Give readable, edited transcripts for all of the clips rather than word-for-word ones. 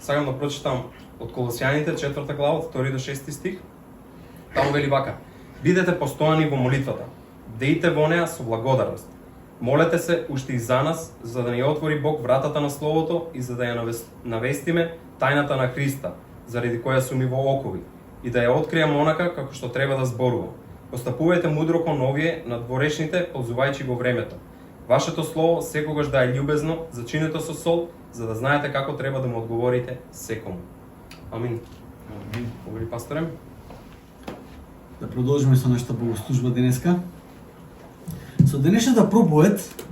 Сакам да прочитам од Колосјаните 4 глава од 2 до 6 стих. Таму вели вака: бидете постојани во молитвата, дејте во неа со благодарност. Молете се уште и за нас, за да ни отвори Бог вратата на Словото и за да ја навестиме тајната на Христа, заради која сум и во окови, и да ја откријам онака како што треба да зборувам. Постапувајте мудро кон овие надворешните, ползувајќи го времето. Вашето слово секогаш да е љубезно, зачинето со сол, за да знаете како треба да му одговорите секому. Амин. Благодари, пасторе. Да продолжиме со нашата богослужба денеска. Со денешната проповед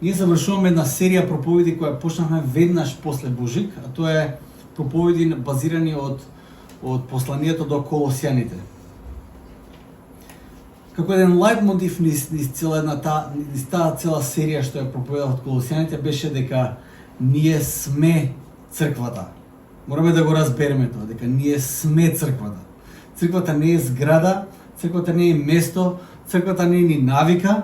ние завршуваме една серија проповеди која почнахме веднаш после Божик, а тоа е проповеди базирани од посланието до Колосјаните. Како еден лајтмотив низ таа цела серија што ја проповедав од Колосјаните беше дека ние сме црквата. Мораме да го разбереме тоа, дека ние сме црквата. Црквата не е зграда, црквата не е место, црквата не е ни навика,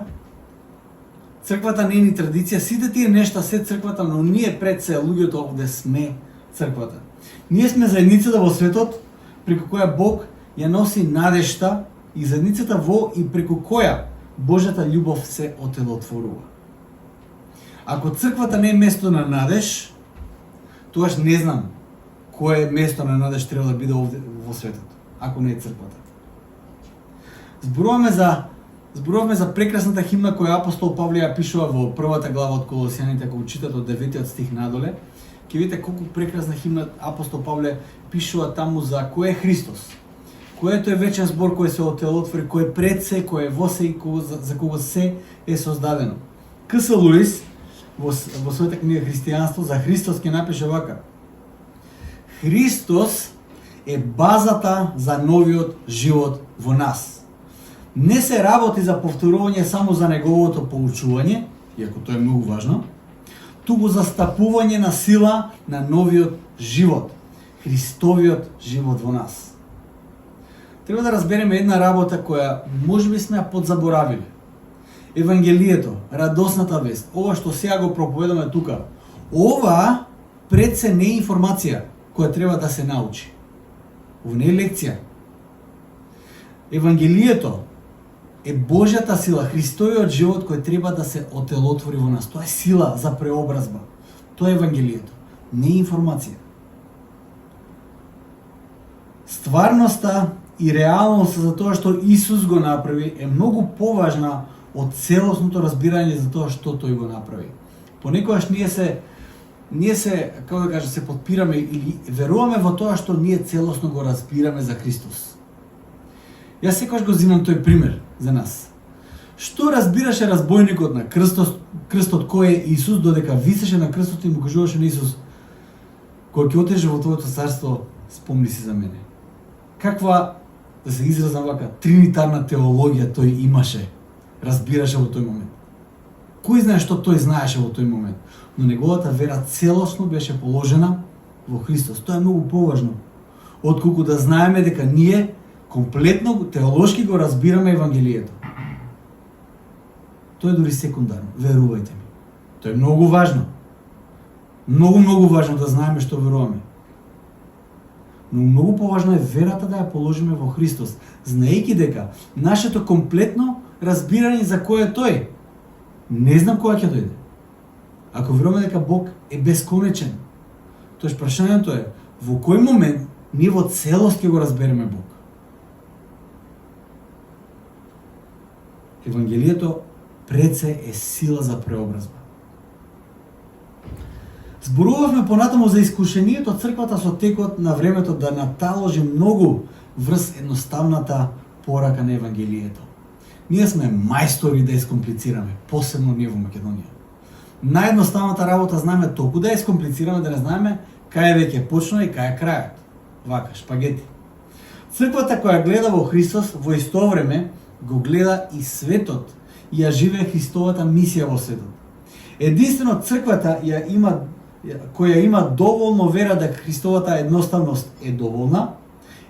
црквата не е ни традиција, сите тие нешта се црквата, но ние пред се луѓето овде сме црквата. Ние сме заедницата во светот преку која Бог ја носи надежта и заедницата во и преку која Божјата љубов се отелотворува. Ако црквата не е место на надеж, тогаш не знам кое место на надеж треба да биде овде во светот, ако не е црквата. Зборуваме за прекрасната химна која апостол Павле ја пишува во првата глава од Колосјаните, ако читате од 9 стих надоле, ќе видите колку прекрасна химна апостол Павле пишува таму за кој е Христос. Кој е тој вечен збор кој се отелотвори, кој е пред се, кој е во се и за кого се е создадено. К.С. Луис во својата книга Христијанство за Христос ќе напише вака: Христос е базата за новиот живот во нас. Не се работи за повторување само за неговото поучување, иако тоа е многу важно, туку за стапување на сила на новиот живот, Христовиот живот во нас. Треба да разбереме една работа која можеби сме ја подзаборавиле. Евангелието, радосната вест, ова што сега го проповедаме тука, ова пред се не е информација која треба да се научи. Ова не е лекција. Евангелието е Божјата сила, Христовиот живот кој треба да се отелотвори во нас. Тоа е сила за преобразба. Тоа е Евангелието, не е информација. Стварноста и реалноста за тоа што Исус го направи е многу поважна од целосното разбирање за тоа што тој го направи. Понекогаш ние се, како да кажа, се подпираме или веруваме во тоа што ние целосно го разбираме за Христос. Јас секогаш го зимам тој пример за нас. Што разбираше разбойникот на крстот кој е Исус, додека висеше на крстот и му кажуваше на Исус: кој ќе отиде во твоето царство, спомни си за мене. Каква, да се изразам вака, тринитарна теологија тој имаше, разбираше во тој момент. Кој знае што тој знаеше во тој момент, но неговата вера целосно беше положена во Христос. Тоа е многу поважно, отколку да знаеме дека ние комплетно теолошки го разбираме Евангелието. Тоа е дури секундарно, верувајте ми. Тоа е многу важно. Многу важно да знаеме што веруваме. Но многу поважно е верата да ја положиме во Христос, знаејќи дека нашето комплетно разбирање за кој е тој, не знам кога ќе дојде. Ако веруваме дека Бог е бесконечен, тоаш прашањето е во кој момент ние во целост ќе го разбереме Бог. Евангелието пред се е сила за преобразба. Зборувавме понатаму за искушението црквата со текот на времето да наталожи многу врз едноставната порака на Евангелието. Ние сме мајстори да искомплицираме, посебно ние во Македонија. Наједноставната работа знаеме толку да ја искомплицираме да не знаеме кај е веќе почна и кај е крајот. Вака, шпагети. Црквата која гледа во Христос во исто време го гледа и светот и ја живее Христовата мисија во светот. Единствено црквата која има доволно вера дека Христовата едноставност е доволна,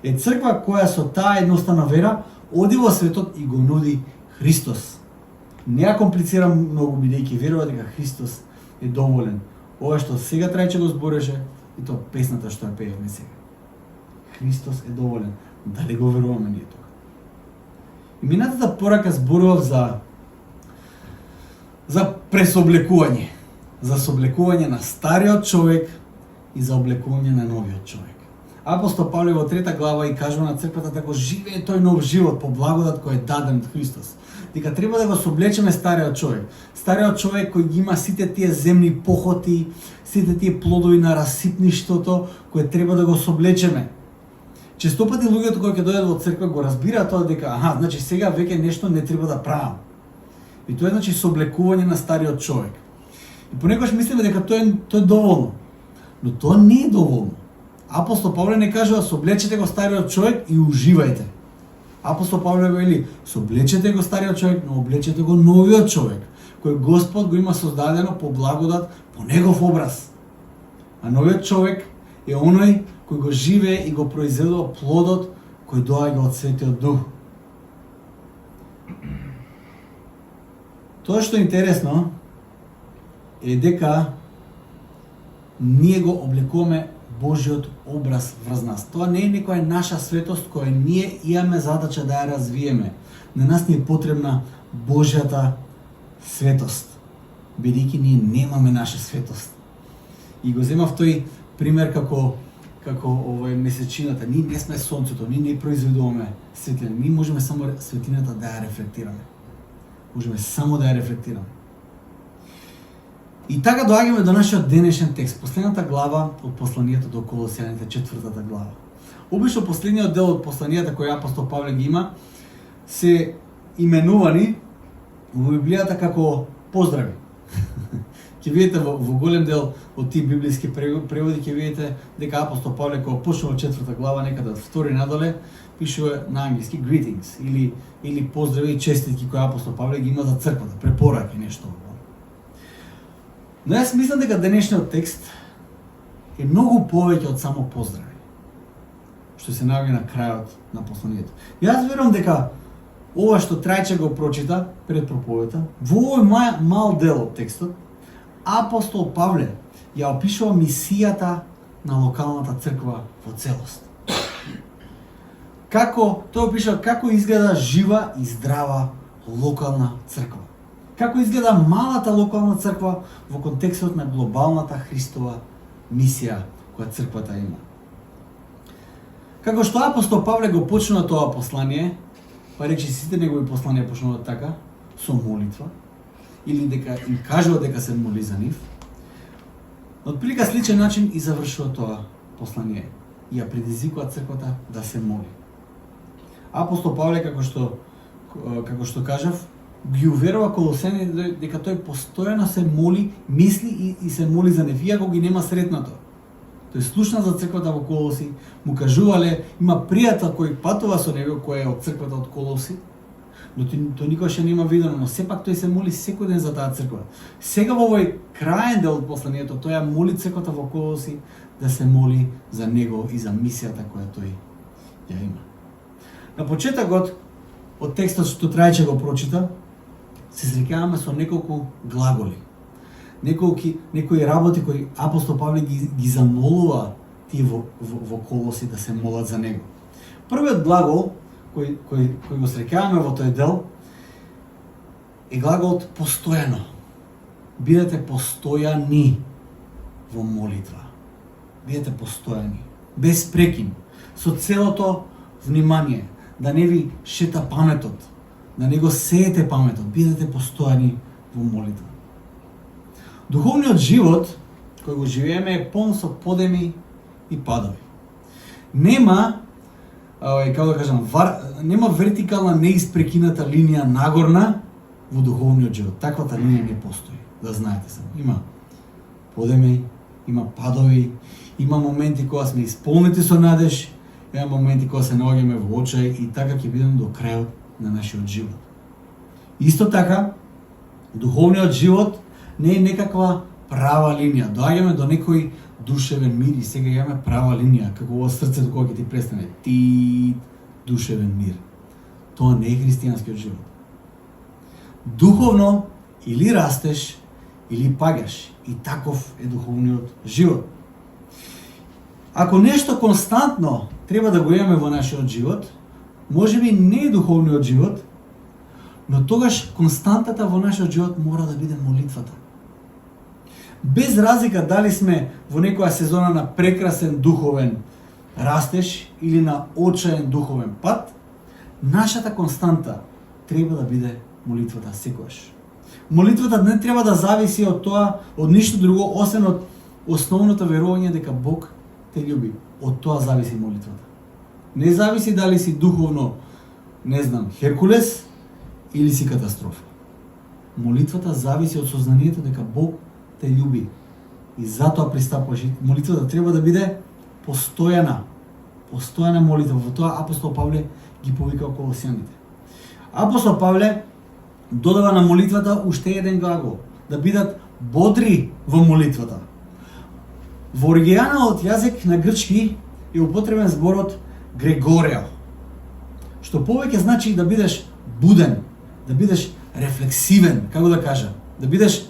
е црква која со таа едноставна вера оди во светот и го нуди Христос. Не ја комплицирам многу, бидејќи верува дека Христос е доволен. Ова што сега Трајче го збореше, И тоа песната што ја пеевме сега. Христос е доволен. Дали го веруваме ние тоа? И минатата порака зборував за пресоблекување. За соблекување на стариот човек и за облекување на новиот човек. Апостол Павле во 3 глава и кажува на црквата да го живее тој нов живот по благодат кој е даден од Христос. Дека треба да го соблечеме стариот човек. Стариот човек кој ги има сите тие земни похоти, сите тие плодови на расипништвото, кој треба да го соблечеме. Често пати луѓето кои ќе дојдат во црква го разбираат тоа дека значи сега веќе нешто не треба да правам. И тоа е значи соблекување на стариот човек. И понекогаш мислиме дека тоа е доволно. Но тоа не е доволно. Апостол Павле не кажува соблечете го стариот човек и уживајте. Апостол Павле вели соблечете го стариот човек, но облечете го новиот човек, кој Господ го има создадено по благодат, по негов образ. А новиот човек е оној кој го живее и го произведува плодот кој доаѓа од Светиот Дух. Тоа што е интересно е дека ние го облекуваме Божиот образ врз нас. Тоа не е некоја наша светост која ние имаме задача да ја развиеме. На нас ни е потребна Божјата светост, бидејќи ние немаме наша светост. И го земав тој пример како месечината. Ние не сме сонцето, ние не произведуваме светлина. Ние можеме само светлината да ја рефлектираме. Можеме само да ја рефлектираме. И така доаѓаме до нашиот денешен текст, последната глава од посланието до Колосјаните, 4 глава. Обично последниот дел од посланијата кој апостол Павле ги има се именувани во Библијата како поздрави. Ќе видите во голем дел од тие библиски преводи ќе видите дека апостол Павле кога почнува 4 глава некаде од втори надоле пишува на англиски greetings или поздрави и честитки кои апостол Павле ги има за црквата, препораки нешто. Но јас мислам дека денешниот текст е многу повеќе од само поздрави, што се наоѓа на крајот на посланието. Јас верувам дека ова што Трајче го прочита пред проповедта, во овој мал дел од текстот, апостол Павле ја опишува мисијата на локалната црква во целост. Тој опишува како изгледа жива и здрава локална црква. Како изгледа малата локална црква во контекстот на глобалната Христова мисија која црквата има. Како што апостол Павле го почнува тоа послание, па речи сите негови посланија почнуваат така, со молитва, или дека им кажува дека се моли за нив, од прилика сличен начин и завршува тоа послание и ја предизвикува црквата да се моли. Апостол Павле, како што кажав, ги уверува Колосјаните дека тој постојано се моли, мисли и се моли за нив, иако ги нема сретнато. Тој слушна за црквата во Колоси, му кажувале, има пријател кој патува со него, кој е од црквата од Колоси, но тој никогаш не има видено, но сепак тој се моли секој ден за таа црква. Сега во овој крајен дел од посланието, тој ја моли црквата во Колоси да се моли за него и за мисијата која тој ја има. На почетокот од текстот што Трајче го прочита, се среќаваме со неколку глаголи. Некои работи кои апостол Павле ги замолува тие во Колоси да се молат за него. Првиот глагол кој го среќаваме во тој дел е глаголот постојано. Бидете постојани во молитва. Бидете постојани, без прекин, со целото внимание, да не ви шета паметот, да не го сеете паметот, бидете постојани во молитва. Духовниот живот кој го живееме е полн со подеми и падови. Нема, како да кажам, нема вертикална неиспрекината линија нагорна во духовниот живот. Таквата линија не постои, да знаете само. Има подеми, има падови, има моменти кога сме исполнети со надеж, има моменти кога се наоѓаме во очај и така ќе бидеме до крајот на нашиот живот. Исто така, духовниот живот не е некаква права линија. Доаѓаме до некој душевен мир и сега имаме права линија, како во срцето кога ќе ти престане душевен мир. Тоа не е христијанскиот живот. Духовно или растеш, или паѓаш. И таков е духовниот живот. Ако нешто константно треба да го имаме во нашиот живот, можеби не е духовниот живот, но тогаш константата во нашиот живот мора да биде молитвата. Без разлика дали сме во некоја сезона на прекрасен духовен растеж или на очаен духовен пат, нашата константа треба да биде молитвата секогаш. Молитвата не треба да зависи од тоа, од ништо друго, освен од основното верување дека Бог те љуби. Од тоа зависи молитвата. Не зависи дали си духовно, не знам, Херкулес или си катастрофа. Молитвата зависи од сознанието дека Бог те љуби. И затоа пристапуваш. Молитвата треба да биде постојана. Постојана молитва. Во тоа апостол Павле ги повика Колосјаните. Апостол Павле додава на молитвата уште еден глагол. Да бидат бодри во молитвата. Во оригиналниот јазик на грчки е употребен зборот Грегорео, што повеќе значи да бидеш буден, да бидеш рефлексивен, како да кажа, да бидеш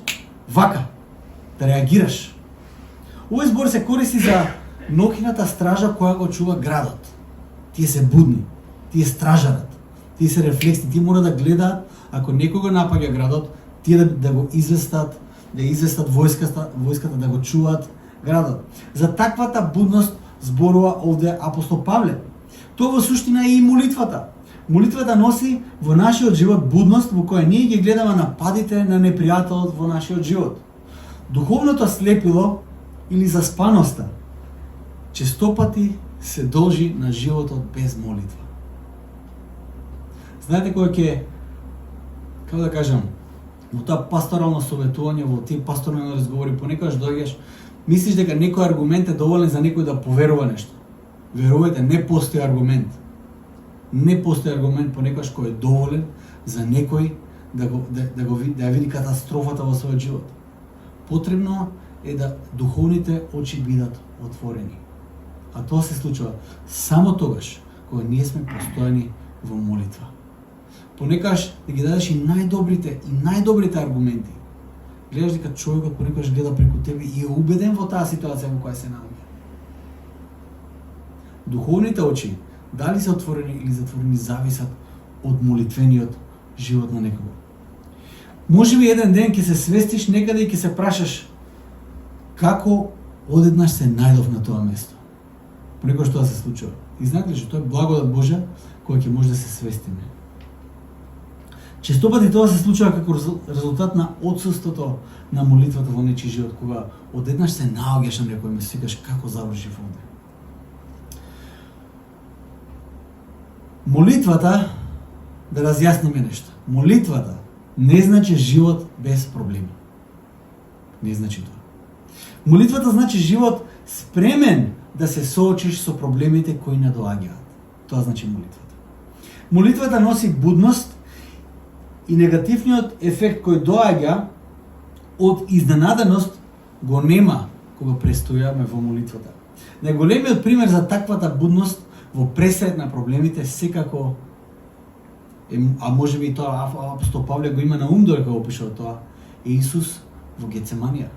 вака, да реагираш. Овој збор се користи за ноќната стража која го чува градот. Тие се будни, тие стражарат, тие се рефлексни, тие мора да гледаат ако некој го напаѓа градот, тие да го известат, да известат војската да го чуваат градот. За таквата будност зборува овде апостол Павле. Тоа во суштина е и молитвата. Молитвата носи во нашиот живот будност во која ние ги гледаме нападите на непријателот во нашиот живот. Духовното слепило или заспаноста честопати се должи на животот без молитва. Знаете кој ќе, како да кажам, во тоа пасторално советување, во тие пасторални разговори, понекогаш доаѓаш, мислиш дека некој аргумент е доволен за некој да поверува нешто. Верувајте, не постои аргумент. Не постои аргумент понекогаш кој е доволен за некој да ја види катастрофата во својот живот. Потребно е да духовните очи бидат отворени. А тоа се случува само тогаш кога ние сме постојани во молитва. Понекогаш да ги дадеш и најдобрите аргументи. Гледаш дека човекот понекогаш гледа преку тебе и е убеден во таа ситуација во која се наоѓа. Духовните очи, дали се отворени или затворени, зависат од молитвениот живот на некого. Може би еден ден ќе се свестиш некаде и ќе се прашаш како одеднаш се најдов на тоа место. Понекогаш тоа се случува. И знаете ли што тоа е благодат Божја која ќе може да се свестиме. Честопати тоа се случува како резултат на отсуството на молитвата во нечи живот, кога одеднаш се наоѓаш на некој место, викаш како завршив овде. Молитвата, да разјасниме нешто. Молитвата не значи живот без проблеми. Не значи тоа. Молитвата значи живот спремен да се соочиш со проблемите кои не доаѓаат. Тоа значи молитвата. Молитвата носи будност и негативниот ефект кој доаѓа од изненаденост го нема кога престојаме во молитвата. Најголемиот пример за таквата будност во пресред на проблемите секако а можеби и тоа апостол Павле го има на ум додека го пишува тоа, е Исус во Гецеманија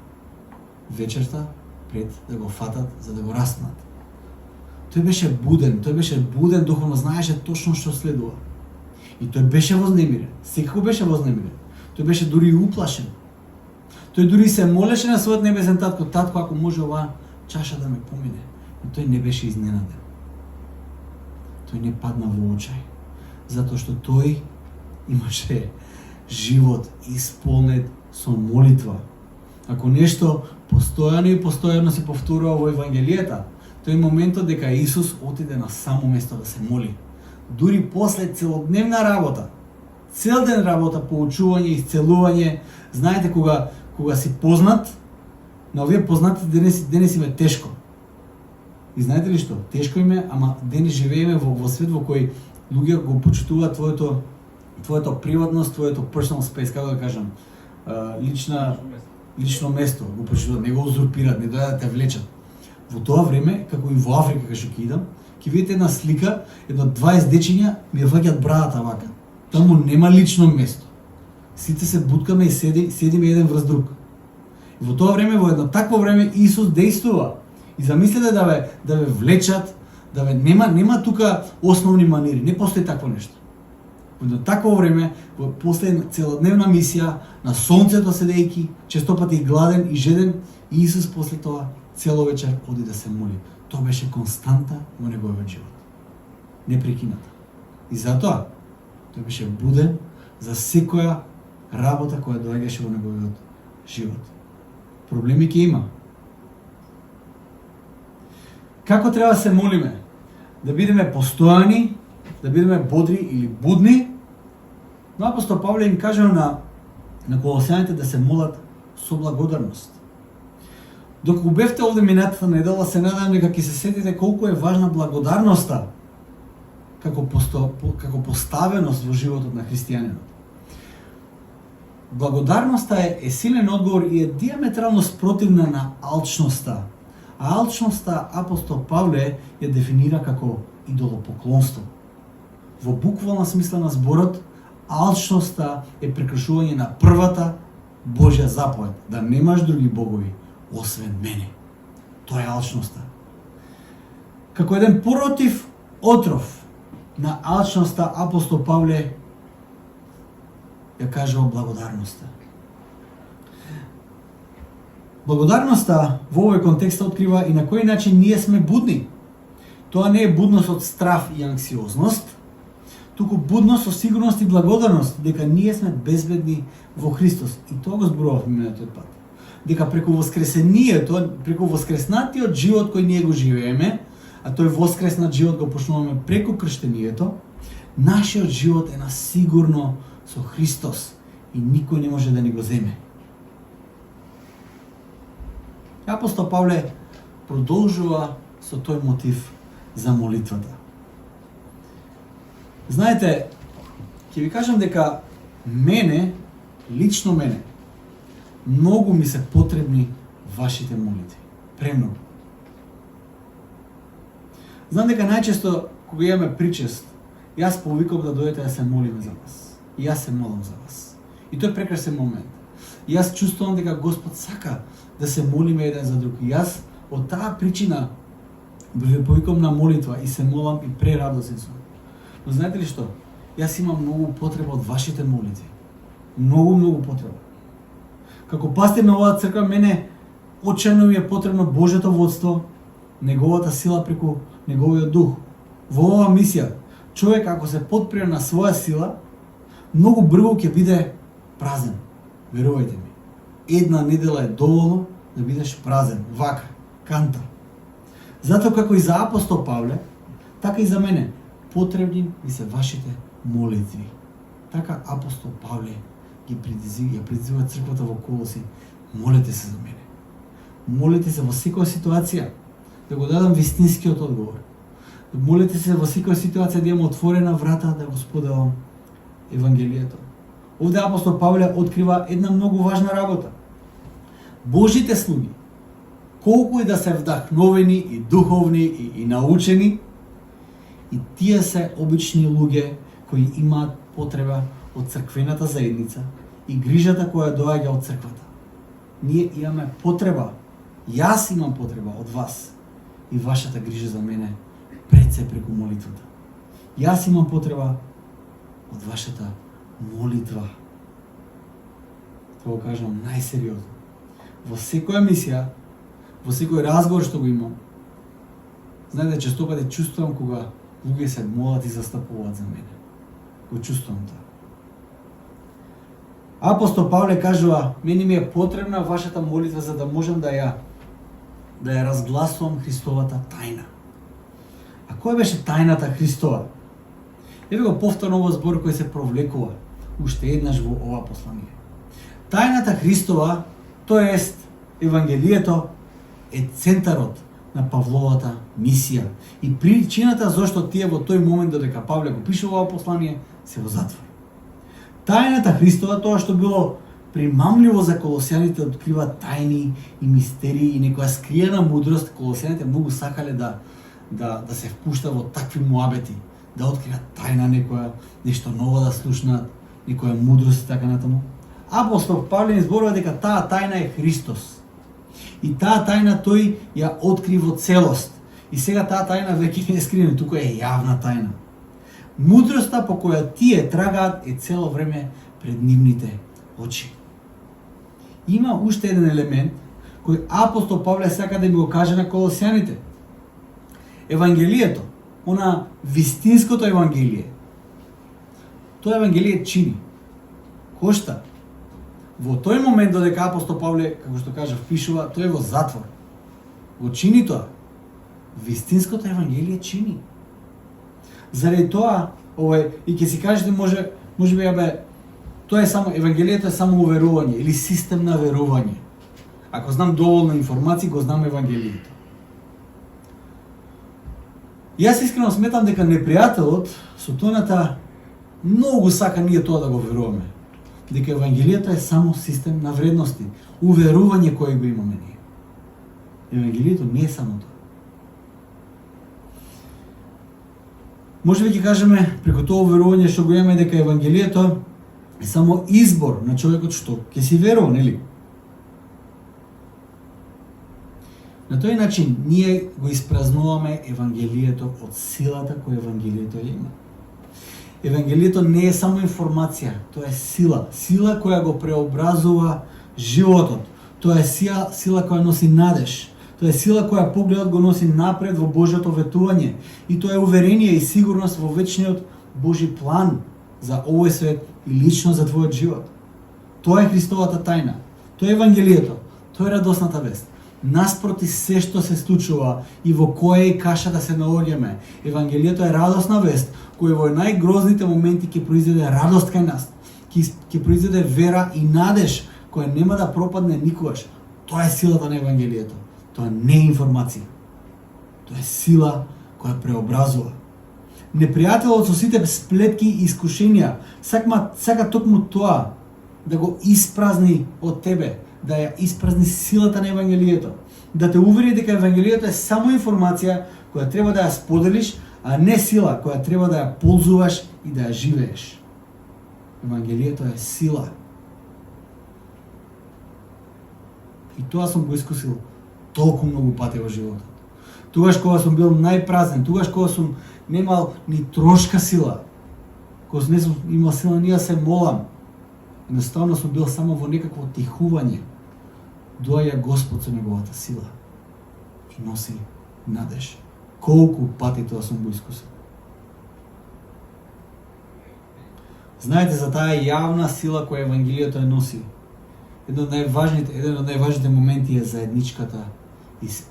вечерта пред да го фатат за да го распнат. Тој беше буден духовно, знаеше точно што следува. И тој беше вознемирен, секако беше вознемирен. Тој беше дури и уплашен. Тој дури се молеше на својот небесен татко, татко, ако може оваа чаша да ме помине. Но тој не беше изненаден. Тој не падна во очај, затоа што тој имаше живот исполнет со молитва. Ако нешто постојано се повторува во Евангелијата, тој моментот дека Исус отиде на само место да се моли. Дури после целодневна работа, цел ден работа, поучување, исцелување, знаете кога си познат, на овие познати денес им е тешко. И знаете ли што? Тешко им е, ама денес живееме во свет во кој луѓе го почитуваат твоето приватност, твоето personal space, како да кажам, лично место го почитуваат, не го узурпираат, не дојдат да те влечат. Во тоа време, како и во Африка кај што ќе идам, ќе видите една слика, едно 20 дечиња ми ја ваѓаат брадата вака. Таму нема лично место. Сите се буткаме и седиме еден врз друг. И во тоа време, во едно такво време, Исус дејствува. И замислете да ве влечат, нема тука основни манири, не постои такво нешто. Во такво време, после целодневна мисија, на сонцето седејќи, честопати гладен и жеден, Исус после тоа цело вечер оди да се моли. Тоа беше константа во неговиот живот. Непрекината. И затоа тој беше буден за секоја работа која доаѓаше во неговиот живот. Проблеми ќе има. Како треба да се молиме? Да бидеме постојани, да бидеме бодри или будни. Но апостол Павле им кажа на колосјаните да се молат со благодарност. Доколку бевте овде минатата недела, се надам дека ќе се сетите колку е важна благодарноста како поставеност во животот на христијанинот. Благодарноста е силен одговор и е диаметрално спротивна на алчноста. А алчноста апостол Павле ја дефинира како идолопоклонство. Во буквална смисла на зборот, алчноста е прекршување на првата Божја заповед, да немаш други богови освен мене. Тоа е алчноста. Како еден против отров на алчноста, апостол Павле ја кажува благодарноста. Благодарноста во овој контекст открива и на кој начин ние сме будни. Тоа не е будност од страв и анксиозност, туку будност со сигурност и благодарност дека ние сме безбедни во Христос. И тоа го зборував минатиот пат. Дека преку воскресението, преку воскреснатиот живот кој ние го живееме, а тој воскреснат живот го почнуваме преку крштението, нашиот живот е насигурно со Христос и никој не може да ни го земе. Апостол Павле продолжува со тој мотив за молитвата. Знаете, ќе ви кажам дека лично мене, многу ми се потребни вашите молитви. Премногу. Знам дека најчесто кога имаме причест, јас повикам да дојдете да се молиме за вас. И јас се молам за вас. И тој е прекрасен момент. И јас чувствувам дека Господ сака да се молиме еден за друг. И јас од таа причина ве повикам на молитва и се молам и прерадосен сум. Но знаете ли што? Јас имам многу потреба од вашите молитви. Многу потреба. Како пастир на оваа црква, мене очајно ми е потребно Божјото водство, неговата сила преку неговиот дух. Во оваа мисија, човек ако се подпре на своја сила, многу брзо ќе биде празен. Верувајте ми. Една недела е доволно да бидеш празен, вака, канта. Затоа како и за апостол Павле, така и за мене, потребни ми се вашите молитви. Така апостол Павле ги предизвика црквата во Колоси. Молете се за мене. Молете се во секоја ситуација да го дадам вистинскиот одговор. Молете се во секоја ситуација да имам отворена врата да го споделам Евангелието. Овде апостол Павле открива една многу важна работа. Божите слуги, колку и да се вдахновени и духовни и научени, и тие се обични луѓе кои имаат потреба од црквената заедница и грижата која доаѓа од црквата. Ние имаме потреба, јас имам потреба од вас и вашата грижа за мене пред се преку молитвата. Јас имам потреба од вашата молитва. Тоа го кажам најсериозно. Во секоја мисија, во секој разговор што го имам, знаете, често пати чувствувам кога луѓе се молат и застапуваат за мене. Го чувствувам тоа. Апостол Павле кажува, мене ми е потребна вашата молитва за да можам да ја разгласувам Христовата тајна. А која беше тајната Христова? Еве го повторно овој збор кој се провлекува уште еднаш во ова послание. Тајната Христова, тоест Евангелието, е центарот на Павловата мисија и причината зашто тие во тој момент додека Павле го пишува ова послание се во затвор. Тајната Христова, тоа што било примамливо за колосјаните, открива тајни и мистерии и некоја скриена мудрост. Колосјаните многу сакале да се впушта во такви муабети, да откриат тајна некоја, нешто ново да слушнат, некоја мудрост и така натаму. Апостол Павле изборува дека таа тајна е Христос. И таа тајна тој ја откри во целост. И сега таа тајна веќе не е скриена, тука е јавна тајна. Мудроста по која тие трагаат е цело време пред нивните очи. Има уште еден елемент кој апостол Павле сака да ми го каже на колосјаните. Евангелието, она вистинското евангелие, тоа евангелие чини, кошта. Во тој момент додека апостол Павле, како што кажа, впишува, тој е во затвор. Го чини тоа. Вистинското евангелие чини. Заради тоа, и ќе си кажете, може би, тоа е само, евангелието е само уверување или систем на верување. Ако знам доволно информации, го знам евангелието. Јас искрено сметам дека непријателот со тоната многу сака ние тоа да го веруваме. Дека евангелието е само систем на вредности, уверување кое го имаме ние. Евангелието не е само тоа. Може би ќе кажеме преку тоа уверување што го имаме дека евангелието е само избор на човекот што ќе си верува, нели? На тој начин ние го испразнуваме евангелието од силата која евангелието има. Евангелието не е само информација, тоа е сила, сила која го преобразува животот. Тоа е сила која носи надеж. Тоа е сила која погледот го носи напред во Божјото ветување и тоа е уверение и сигурност во вечниот Божи план за овој свет и лично за твојот живот. Тоа е Христовата тајна. Тоа е евангелието. Тоа е радосната вест. Наспроти се што се случува и во која и каша да се наоѓаме, евангелието е радосна вест која во најгрозните моменти ќе произведе радост кај нас, ќе произведе вера и надеж која нема да пропадне никогаш. Тоа е силата на евангелието. Тоа не е информација. Тоа е сила која преобразува. Непријателот со сите сплетки и искушенија сака токму тоа да го испразни од тебе, да ја испразни силата на евангелието, да те увери дека евангелието е само информација која треба да ја споделиш, а не сила која треба да ја ползуваш и да ја живееш. Евангелието е сила. И тоа сум го искусил толку многу пати во животот. Тогаш кога сум бил најпразен, тогаш кога сум немал ни трошка сила, кога не сум имал сила ни да се молам, едноставно сум бил само во некакво тихување, доаѓа Господ со неговата сила и носи надеж. Колку пати тоа сум го искусил. Знаете за таа јавна сила која евангелието ја носи. Еден од најважните моменти е заедничката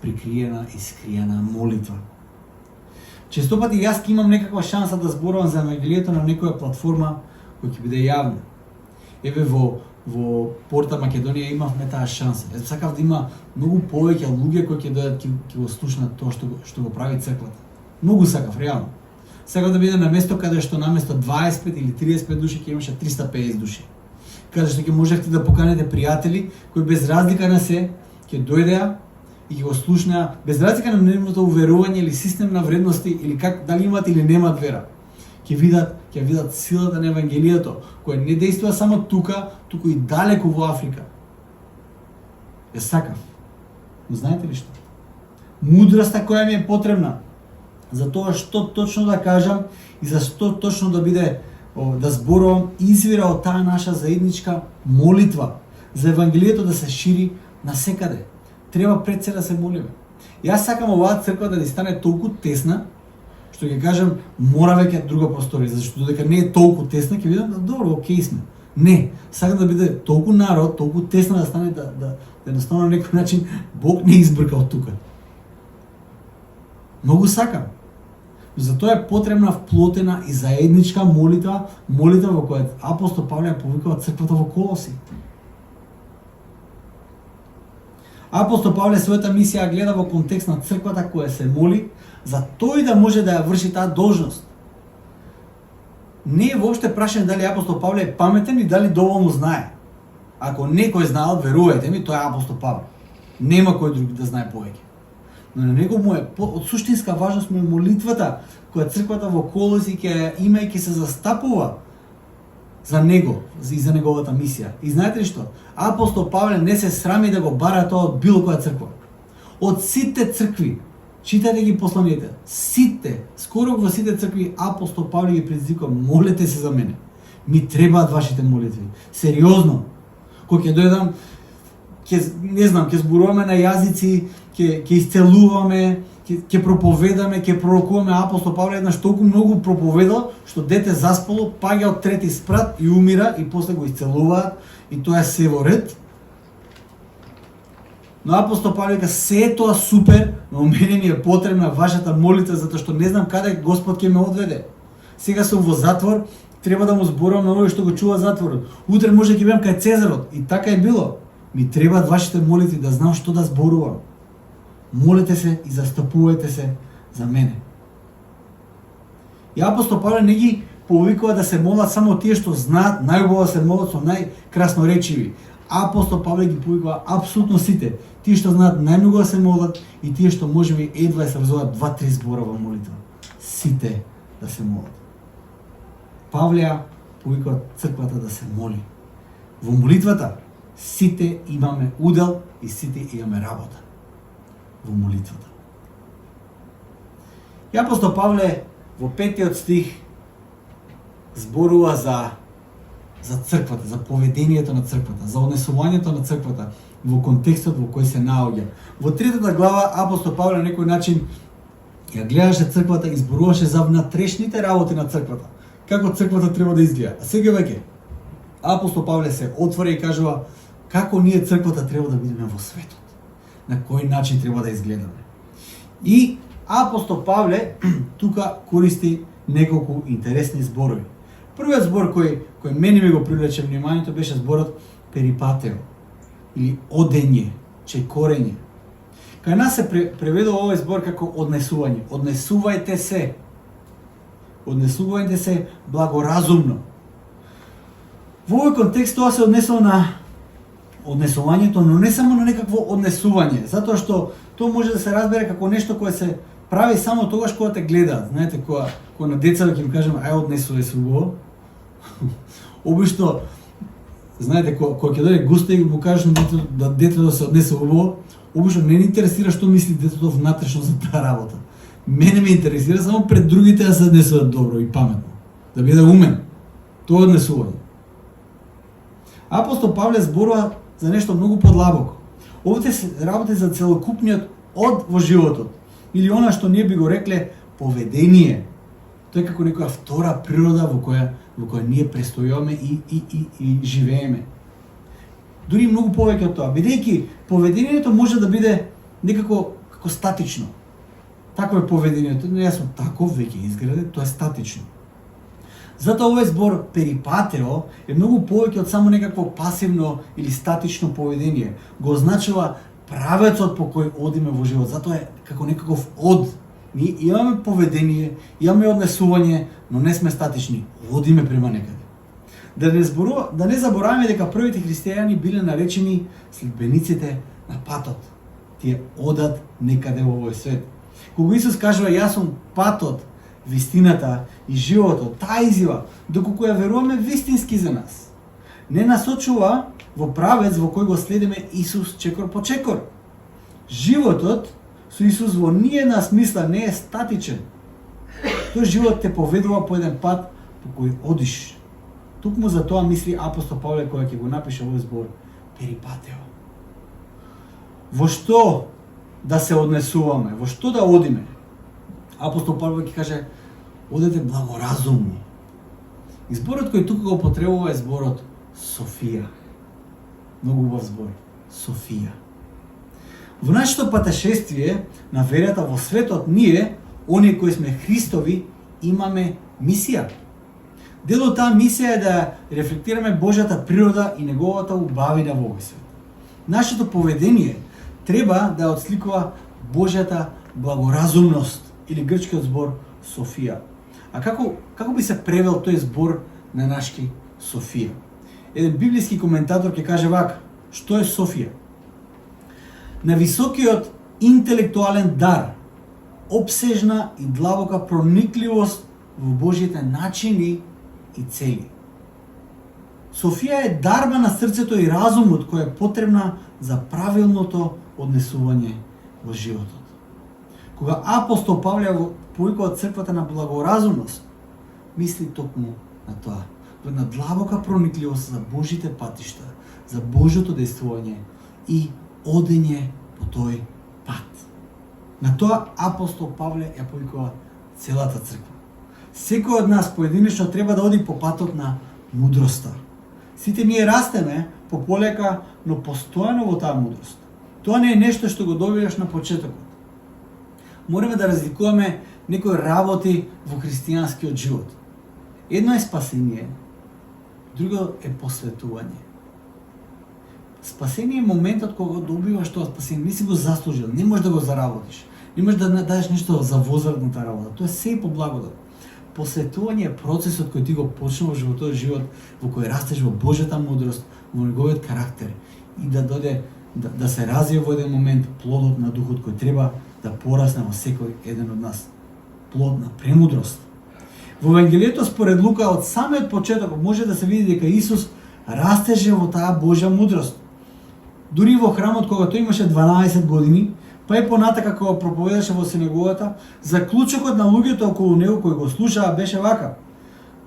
прикриена и скриена молитва. Често пати јас ќе имам некаква шанса да зборувам за евангелието на некоја платформа која ќе биде јавна. Еве во Порта Македонија имавме таа шанса. Јас сакав да има многу повеќе луѓе кои ќе дојдат ќе го слушнат тоа што го прави црквата. Многу сакав, реално. Сакав да биде на место каде што наместо 25 или 35 души ќе имаше 350 души. Каде што ќе можехте да поканете пријатели кои без разлика на се ќе дојдеа и ќе го слушнеа без разлика на нивното уверување или систем на вредности или дали имат или немат вера. Ќе видат силата на евангелието која не действува само тука, туку и далеку во Африка. Ја сакав. Но знаете ли што? Мудроста која ми е потребна за тоа што точно да кажам и за што точно да биде да зборувам, извира од таа наша заедничка молитва за евангелието да се шири насекаде. Треба пред се да се молиме. Јас сакам оваа црква да ни стане толку тесна, што ќе кажам, мора веќе друга просторија, зашто додека не е толку тесна, ќе видам да добро, окей сме. Не, сакам да биде толку народ, толку тесна да стане да едноставно на некој начин Бог не избрка од тука. Многу сакам. Затоа е потребна вплотена и заедничка молитва во која апостол Павле ја повикува црквата во Колоси. Апостол Павле својата мисија гледа во контекст на црквата која се моли за тој да може да ја врши таа должност. Не е воопште прашање дали апостол Павле е паметен и дали доволно знае. Ако некој знаел, верувајте ми, тоа е апостол Павле. Нема кој друг да знае повеќе. Но на него му е од суштинска важност му е молитвата која црквата во Колоси ќе има и ќе се застапува за него и за неговата мисија. И знаете ли што? Апостол Павле не се срами да го бара тоа од било која црква. Од сите цркви, читајте ги посланиите, скоро во сите цркви апостол Павле ги предизвикува: молете се за мене. Ми требаат вашите молитви. Сериозно. Кога ќе дојдам, ќе зборуваме на јазици, ќе исцелуваме, ќе проповедаме, ќе пророкуваме. Апостол Павле еднаш толку многу проповедал, што дете заспало, паѓа од трети спрат и умира, и после го исцелуваат, и тоа е се во ред. Но апостол Павле вика: се е тоа супер, но мене ми е потребна вашата молитва, затоа што не знам каде Господ ќе ме одведе. Сега сум во затвор, треба да му зборувам на овој што го чува затворот. Утре може ќе бидам кај Цезарот, и така е било. Ми требаат вашите молитви да знам што да зборувам. Молете се и застапувајте се за мене. И апостол Павле не ги повикува да се молат само тие што знаат најубаво да се молат со најкрасноречиви. Апостол Павле ги повикува апсолутно сите, тие што знаат најмногу да се молат и тие што можеби едва се врзуваат 2-3 збора во молитва. Сите да се молат. Павле повикува црквата да се моли. Во молитвата сите имаме удел и сите имаме работа. Во молитвата. И апостол Павле во 5 стих зборува за црквата, за поведението на црквата, за однесувањето на црквата во контекстот во кој се наоѓа. Во 3 глава апостол Павле на некој начин ја гледаше црквата и зборуваше за внатрешните работи на црквата, како црквата треба да изгледа. А сега веќе апостол Павле се отвора и кажува како ние црквата треба да бидеме во светот, на кој начин треба да изгледаме. И апостол Павле тука користи неколку интересни зборови. Првиот збор кој мене ми го привлече вниманието беше зборот перипатео, или одење, чекорење. Кај нас се преведува овој збор како однесување. Однесувајте се. Однесувајте се благоразумно. Во овој контекст тоа се однесува на однесувањето, но не само на некакво однесување, затоа што тоа може да се разбере како нешто кое се прави само тогаш кога те гледаат. Знаете, кога на децата ќе им кажеме ај однесувај се убаво. Обично, знаете, кога ќе дојде гости и му кажеш на детето да се однесе убаво, обично не ни интересира што мисли детето внатрешно за таа работа. Мене ме интересира само пред другите да се однесуваат добро и паметно, да биде умен. Тоа е однесување. Апостол Павле зборува за нешто многу подлабоко. Овде се работи за целокупниот од во животот, или она што ние би го рекле поведение. Тоа е како некоја втора природа во која ние престојуваме и живееме. Дури многу повеќе од тоа, бидејќи поведението може да биде некако како статично. Такво е поведението, не јас сум таков, веќе изграден, тоа е статично. Затоа овој збор перипатео е многу повеќе од само некакво пасивно или статично поведение. Го означава правецот по кој одиме во живот. Затоа е како некаков од. Ние имаме поведение, имаме однесување, но не сме статични. Одиме према некаде. Да не забораваме дека првите христијани биле наречени следбениците на патот. Тие одат некаде во овој свет. Кога Исус кажува јас сум патот, вистината и животот, таа изјава, доколку ја веруваме вистински за нас, не насочува во правец во кој го следиме Исус чекор по чекор. Животот со Исус во ниедна смисла не е статичен. Тој живот те поведува по еден пат по кој одиш. Тукму за тоа мисли апостол Павле кога ќе го напише овој збор перипатео. Во што да се однесуваме, во што да одиме? Апостол Павле ќе каже одете благоразумно. И зборот кој тука го потребува е зборот Софија. Многу убав збор. Софија. Во нашето патешествие на верата во светот, ние, оние кои сме Христови, имаме мисија. Дел од таа мисија е да рефлектираме Божјата природа и неговата убавина во овој свет. Нашето поведение треба да отсликува Божјата благоразумност, или грчкиот збор Софија. А како би се превел тој збор на нашки Софија? Еден библиски коментатор ќе каже вака: што е Софија? На високиот интелектуален дар, обсежна и длабока проникливост во Божјите начини и цели. Софија е дарба на срцето и разумот која е потребна за правилното однесување во животот. Кога апостол Павле повикува црквата на благоразумност, мисли токму на тоа, во една длабока проникливост за Божите патишта, за Божјото дејствување и одење по тој пат. На тоа апостол Павле ја повикува целата црква. Секој од нас поединечно треба да оди по патот на мудроста. Сите ние растеме пополека, но постојано во таа мудрост. Тоа не е нешто што го добиваш на почетокот. Мораме да разликуваме некои работи во христијанскиот живот. Едно е спасение, друго е посветување. Спасение е моментот кога добиваш тоа спасение, не си го заслужил, не можеш да го заработиш, не можеш да дадеш нешто за возврат на таа работа. Тоа е се по благодат. Посветување е процесот кој ти го почнуваш во тој живот, во кој растеш во Божјата мудрост, во неговиот карактер и да дојде да се развие во еден момент плодот на духот кој треба да порасне во секој еден од нас. Плод на премудрост. Во Евангелието според Лука од самиот почеток може да се види дека Исус растеше во таа Божја мудрост. Дури во храмот кога тој имаше 12 години, па и понатака кога проповедаше во синагогата, заклучокот на луѓето околу него кои го слушаа беше вака: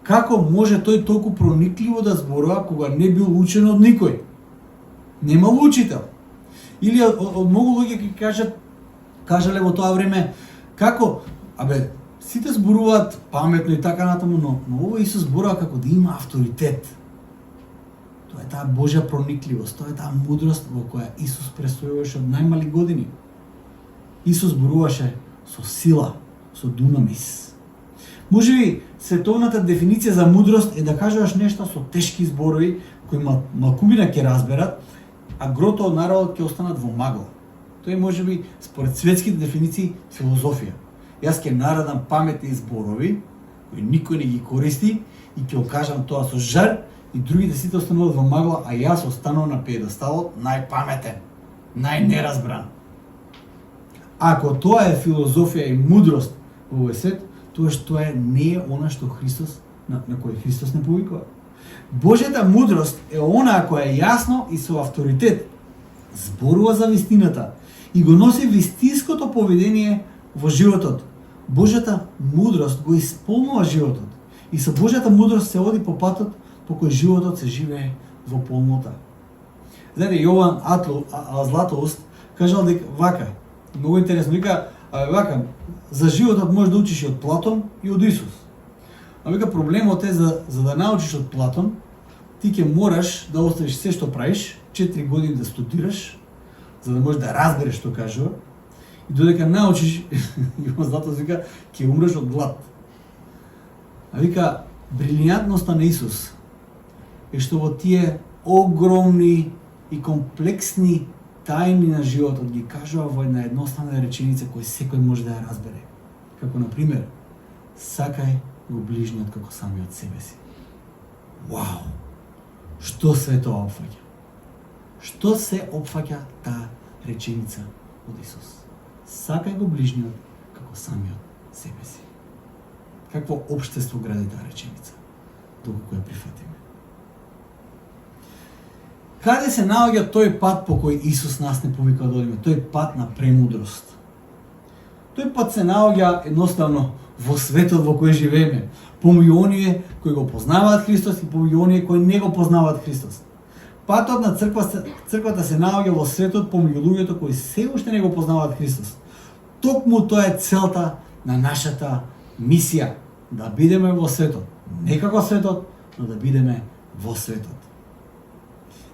како може тој толку проникливо да зборува кога не бил учен од никој? Немал учител. Или од многу луѓе ќе кажале во тоа време, како, сите зборуваат паметно и така натаму, но овој Исус зборува како да има авторитет. Тоа е таа Божја проникливост, тоа е таа мудрост во која Исус престојуваше од најмали години. Исус зборуваше со сила, со дунамис. Можеби световната дефиниција за мудрост е да кажуваш нешто со тешки зборови кои малкумина ќе разберат, а грото од народот ќе останат во магла. Тоа е можеби според светските дефиниции филозофија. Јас ќе наредам паметни зборови кои никој не ги користи и ќе го кажам тоа со жар и другите сите остануваат во магла, а јас останувам на пиедесталот најпаметен, најнеразбран. Ако тоа е филозофија и мудрост во овој свет, тоа не е она што Христос на кој Христос не повикува. Божјата мудрост е онаа која е јасно и со авторитет зборува за вистината и го носи вистинското поведение во животот. Божјата мудрост го исполнува животот и со Божјата мудрост се оди по патот по кој животот се живее во полнота. Знаете, Јован Златоуст кажал дека вака, многу интересно, вика, вака, за животот можеш да учиш и од Платон и од Исус. А вика, проблемот е за да научиш од Платон, ти ќе мораш да оставиш се што правиш, 4 години да студираш, за да можеш да разбереш што кажува, и додека научиш, Јован Златоуст вика, ќе умреш од глад. А вика, брилијантноста на Исус е што во тие огромни и комплексни тајни на животот ги кажува во една едноставна реченица која секој може да ја разбере. Како например, сакај го ближниот како самиот себе си. Вау! Што се тоа опфаќа? Што се опфаќа таа реченица од Исус? Сакај го ближниот како самиот себе си. Какво општество гради таа реченица? Доколку ја прифатиме. Каде се наоѓа тој пат по кој Исус нас не повикува да одиме? Тој пат на премудрост. Тој пат се наоѓа едноставно во светот во кој живееме, помеѓу оние кои го познаваат Христос и помеѓу оние кои не го познаваат Христос. Патот на црквата се наоѓа во светот помеѓу луѓето кои се уште не го познаваат Христос. Токму тоа е целта на нашата мисија, да бидеме во светот. Не како светот, но да бидеме во светот.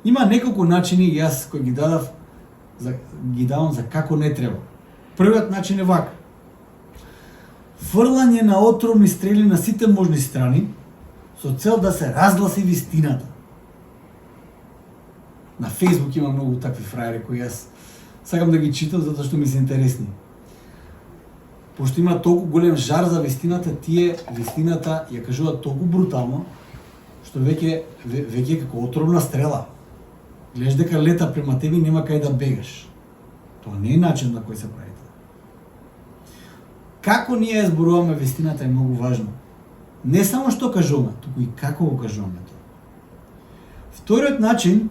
Има неколку начини, јас кои ги давам за како не треба. Првиот начин е вака. Фрлање на отровни стрели на сите можни страни со цел да се разгласи вистината. На Facebook има многу такви фраери кои јас сакам да ги читам затоа што ми се интересни. Пошто има толку голем жар за вистината, тие вистината ја кажуваат толку брутално што веќе како отровна стрела. Гледаш дека лета према тебе и нема кај да бегаш. Тоа не е начин на кој се прави тоа. Како ние ја зборуваме вистината е многу важно. Не само што кажуваме, туку и како го кажуваме тоа. Вториот начин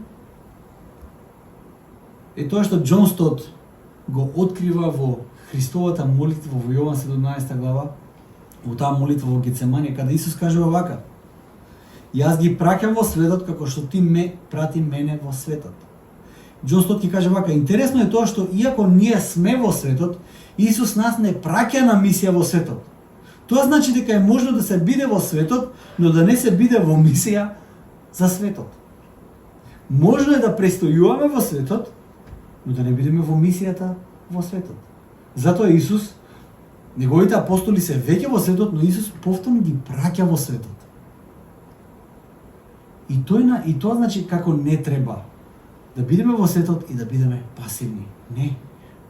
е тоа што Џон Стот го открива во Христовата молитва во Јован 17 глава, во таа молитва во Гецемани, каде Исус кажува вака: Јас ги праќам во светот како што ти ме прати мене во светот. Џон Стот ќе каже вака: интересно е тоа што иако ние сме во светот, Исус нас не праќа на мисија во светот. Тоа значи дека е можно да се биде во светот, но да не се биде во мисија за светот. Можно е да престојуваме во светот, но да не бидеме во мисијата во светот. Затоа Исус, неговите апостоли се веќе во светот, но Исус повторно ги праќа во светот. И тоа значи како не треба да бидеме во светот и да бидеме пасивни. Не,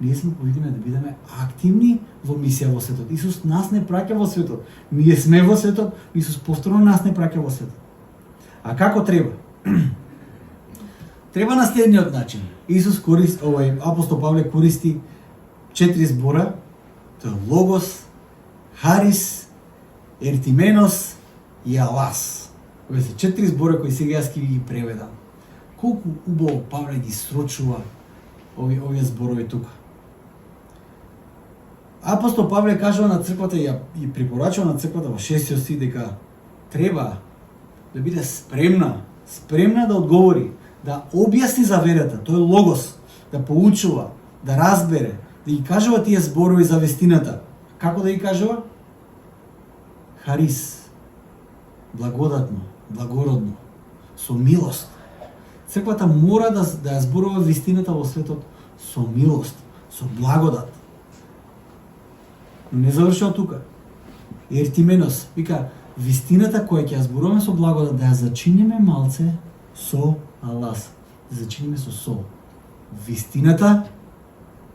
ние сме повикани да бидеме активни во мисија во светот. Исус нас не праќа во светот. Ние сме во светот, Исус повторно нас не праќа во светот. А како треба? Треба на следниот начин. Исус апостол Павле користи 4 збора. Тоа е логос, харис, ертименос и алас. Ова се 4 збора кои сега јас ќе ги преведам. Колку убаво Павле ги срочува овие зборови тука. Апостол Павле кажува на црквата и препорачува на црквата во 6 стих дека треба да биде спремна да одговори, да објасни за верата, тој логос, да поучува, да разбере, да ги кажува тие зборови за вестината. Како да ги кажува? Харис, благодатно, благородно, со милост. Црквата мора да ја зборува вистината во светот со милост, со благодат. Но не завршува тука. Ертименос вика вистината која ќе ја зборуваме со благодат да ја зачиниме малце со алас, да зачиниме со сол. Вистината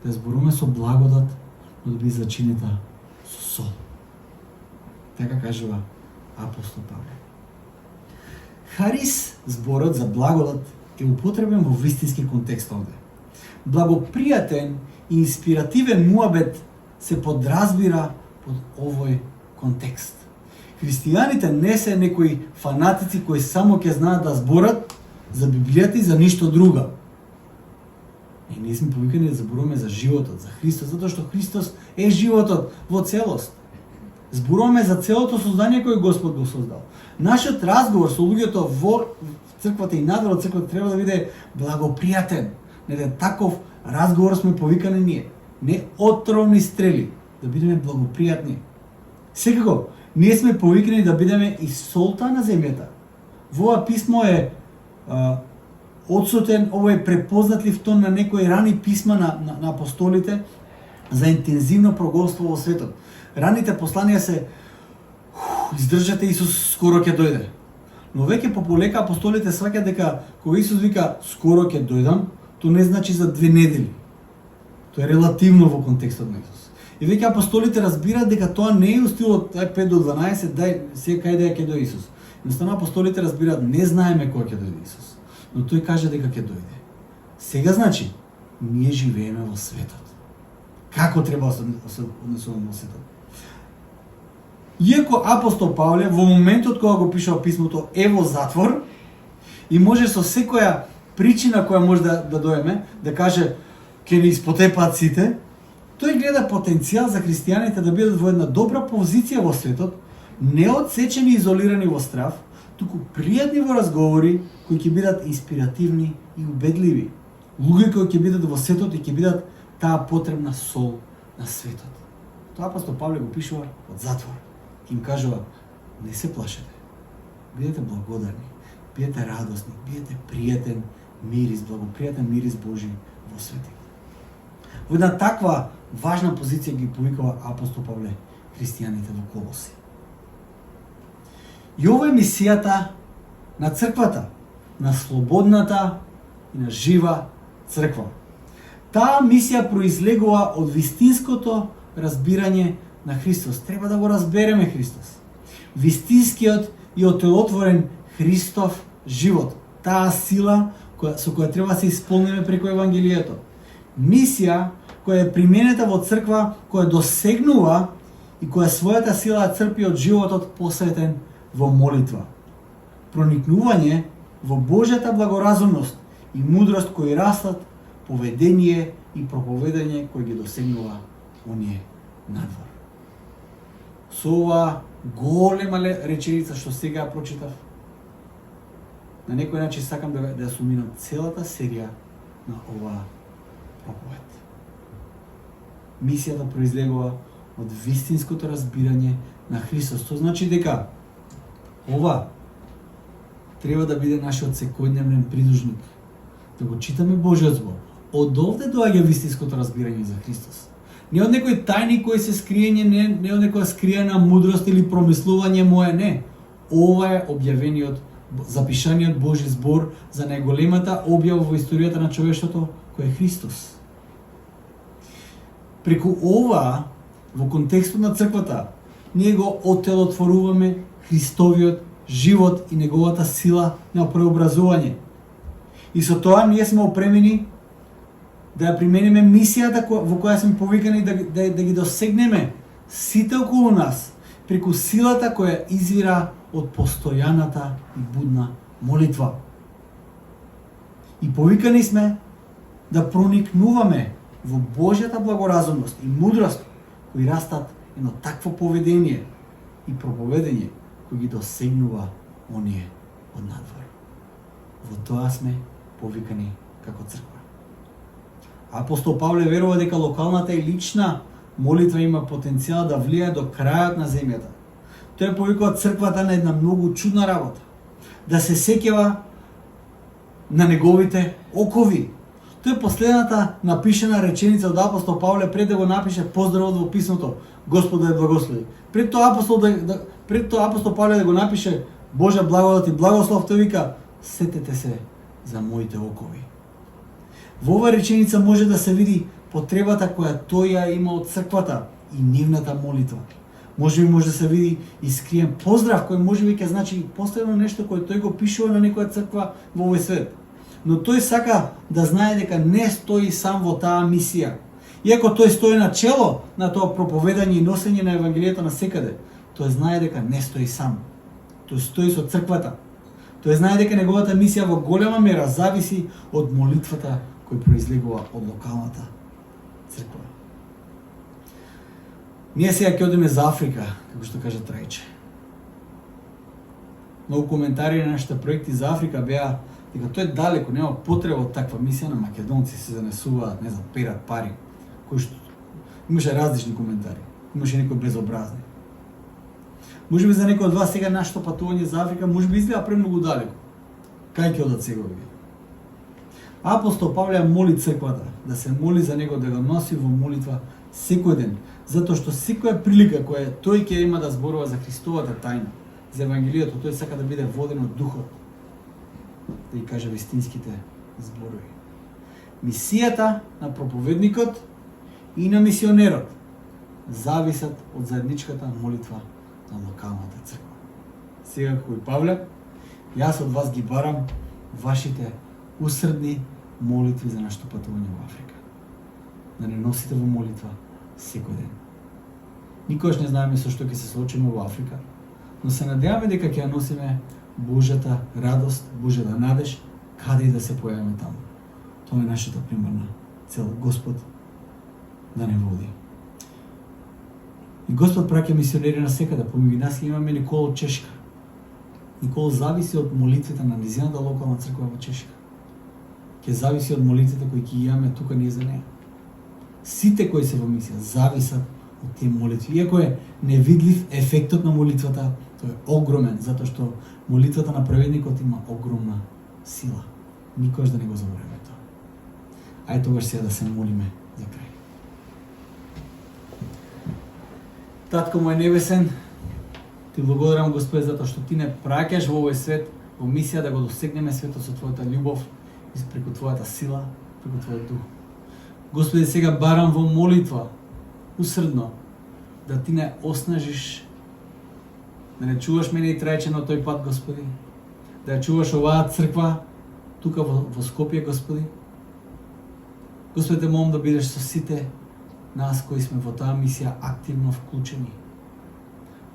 да ја зборуваме со благодат, но да биде зачинета со сол. Така кажува апостол Павле. Харис, зборот за благодат, е употребен во вистински контекст овде. Благопријатен и инспиративен муабет се подразбира под овој контекст. Христијаните не се некои фанатици кои само ќе знаат да зборат за Библијата и за ништо друго. И ние сме повикани да зборуваме за животот, за Христос, затоа што Христос е животот во целост. Зборуваме за целото создание кој Господ го создал. Нашиот разговор со луѓето во црквата и надвор од црквата треба да биде благопријатен. Не таков разговор сме повикани ние. Не отровни стрели, да бидеме благопријатни. Секако, ние сме повикани да бидеме и солта на земјата. Во ова писмо е одсутен овој препознатлив тон на некои рани писма на апостолите за интензивно проголство во светот. Раните посланија се издржате, Исус скоро ќе дојде. Но веќе полека апостолите сваќаат дека кога Исус вика скоро ќе дојдам, тоа не значи за 2 недели. Тоа е релативно во контекстот на Исус. И веќе апостолите разбираат дека тоа не е устилот 5 до 12, дај сега кај ќе дојде Исус. Едноставно апостолите разбираат не знаеме кога ќе дојде Исус, но тој каже дека ќе дојде. Сега значи ние живееме во светот. Како треба да се однесуваме во светот? Иако апостол Павле во моментот кога го пишува писмото е во затвор и може со секоја причина која може да доеме, да каже ќе ни испотепаат сите, тој гледа потенцијал за христијаните да бидат во една добра позиција во светот, не одсечени и изолирани во страв, туку пријатни во разговори кои ќе бидат инспиративни и убедливи. Луѓе кои ќе бидат во светот и ќе бидат таа потребна сол на светот. Тоа апостол Павле го пишува од затвор. Им кажува, не се плашете, бидете благодарни, бидете радосни, бидете пријатен мирис, благопријатен мирис Божи во светот. Во една таква важна позиција ги повикува апостол Павле христијаните во Колоси. И ова е мисијата на црквата, на слободната и на жива црква. Таа мисија произлегува од вистинското разбирање на Христос. Треба да го разбереме Христос. Вистинскиот и отелотворен Христов живот. Таа сила со која треба да се исполниме преку Евангелието. Мисија која е применета во црква, која досегнува и која својата сила црпи од животот посветен во молитва. Проникнување во Божјата благоразумност и мудрост кои растат, поведение и проповедање кои ги досегнува оние надвор. Со ова голема реченица што сега ја прочитав, на некој начин сакам да сумирам целата серија на оваа проповед. Мисијата произлегува од вистинското разбирање на Христос. Тоа значи дека ова треба да биде нашиот секојдневен придружник. Да го читаме Божјиот збор. Од овде доаѓа вистинското разбирање за Христос. Не од некои тајни кои се скриени, не од некоја скриена мудрост или промислување мое, не. Ова е објавениот, запишаниот Божји збор за најголемата објава во историјата на човештвото, кој е Христос. Преку ова, во контекстот на црквата, ние го отелотворуваме Христовиот живот и неговата сила на преобразување. И со тоа ние сме опремени да ја примениме мисијата во која сме повикани да ги досегнеме сите околу нас, преку силата која извира од постојаната и будна молитва. И повикани сме да проникнуваме во Божјата благоразумност и мудрост кои растат едно такво поведение и проповедење кој ги досегнува оние од надвор. Во тоа сме повикани како црква. Апостол Павле верува дека локалната и лична молитва има потенцијал да влијае до крајот на земјата. Тој повикува црквата на една многу чудна работа. Да се сеќава на неговите окови. Тоа е последната напишана реченица од апостол Павле пред да го напише поздравот во писмото Господ да ја благослови. Пред тоа апостол Павле да го напише Божја благодат и благослов, тој вика: сетете се за моите окови. Во оваа реченица може да се види потребата која тој ја има од црквата и нивната молитва. Може да се види искриен поздрав кој може би ќе значи последно нешто кое тој го пишува на некоја црква во овој свет. Но тој сака да знае дека не стои сам во таа мисија. Иако тој стои на чело на тоа проповедање и носење на Евангелието на секаде, тој знае дека не стои сам. Тој стои со црквата. Тој знае дека неговата мисија во голема мера зависи од молитвата кој произлегува од локалната црква. Ние сега ќе одиме за Африка, како што кажа Трајче. Многу коментари на нашите проекти за Африка беа дека тоа е далеко, нема потреба од таква мисија, на македонци се занесуваат, не знам, перат пари, кои што имаше различни коментари, имаше некои безобразни. Можеби за некој од вас сега нашето патување за Африка можеби изгледа премногу далеко. Кај ќе одат сега овие? Апостол Павле моли црквата да се моли за него, да го носи во молитва секој ден, затоа што секоја прилика која тој ќе има да зборува за Христовата тајна, за Евангелието, тој сака да биде воден од Духот, да ја каже вистинските зборови. Мисијата на проповедникот и на мисионерот зависат од заедничката молитва на локалната црква. Сега кој Павле, јас од вас ги барам вашите усредни молитви за нашето патување во Африка. Да не носите во молитва секој ден. Никогаш не знаеме со што ќе се соочиме во Африка, но се надеваме дека ќе ја носиме Божјата радост, Божјата надеж, каде и да се појавиме таму. Тоа е нашата примарна цел. Господ да не води. И Господ праќа мисионери на секаде. Помеѓу нас имаме Никола од Чешка. Никола зависи од молитвите на низината локална црква во Чешка. Ќе зависи од молитвите кои ќе имаме тука ние за неја. Сите кои се во мисија зависат од тие молитви. Иако е невидлив ефектот на молитвата, тој е огромен, затоа што молитвата на праведникот има огромна сила. Никогаш да не го забораваме тоа. Ајде тогаш сега да се молиме за крај. Татко мој небесен, ти благодарам, Господи, затоа што ти не праќаш во овој свет во мисија да го досегнеме светот со твојата љубов и преку твојата сила, преку твојот дух. Господи, сега барам во молитва усредно да ти не оснажиш, да не чуваш мене и Трајче на тој пат, Господи, да ја чуваш оваа црква тука во Скопје, Господи. Господи, те молам да бидеш со сите нас кои сме во таа мисија активно вклучени.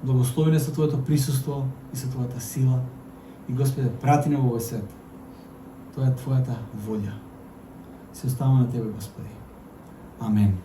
Благослови не со Твоето присуство и со Твојата сила и Господе, прати не во овој свет. Тоа е Твојата волја. Се оставам на Тебе, Господи. Амен.